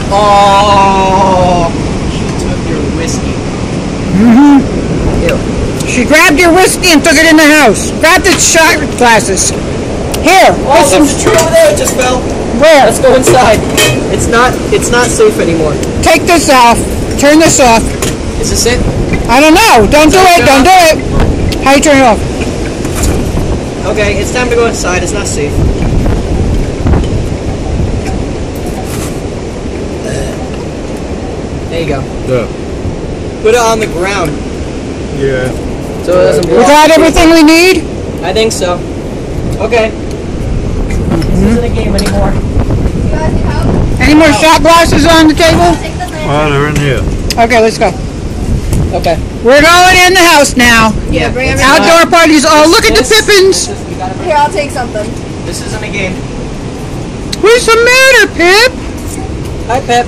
Oh, she took your whiskey. Mm-hmm. Ew. She grabbed your whiskey and took it in the house. Grab the shot glasses. Here. Oh, there's a tree over there. It just fell. Where? Let's go inside. It's not safe anymore. Take this off. Turn this off. Is this it? I don't know. Don't do it. Don't do it. How you turn it off? Okay, it's time to go inside. It's not safe. There you go. Yeah. Put it on the ground. Yeah. So it doesn't blow. We got everything we need? I think so. Okay. This isn't a game anymore. You guys need help? Any more shot glasses on the table? Take the lid. Oh, they're in here. Okay, let's go. Okay. We're going in the house now. Yeah. bring everything. Outdoor parties. Oh, look at the Pippins. Here, I'll take something. This isn't a game. What's the matter, Pip? Hi, Pep.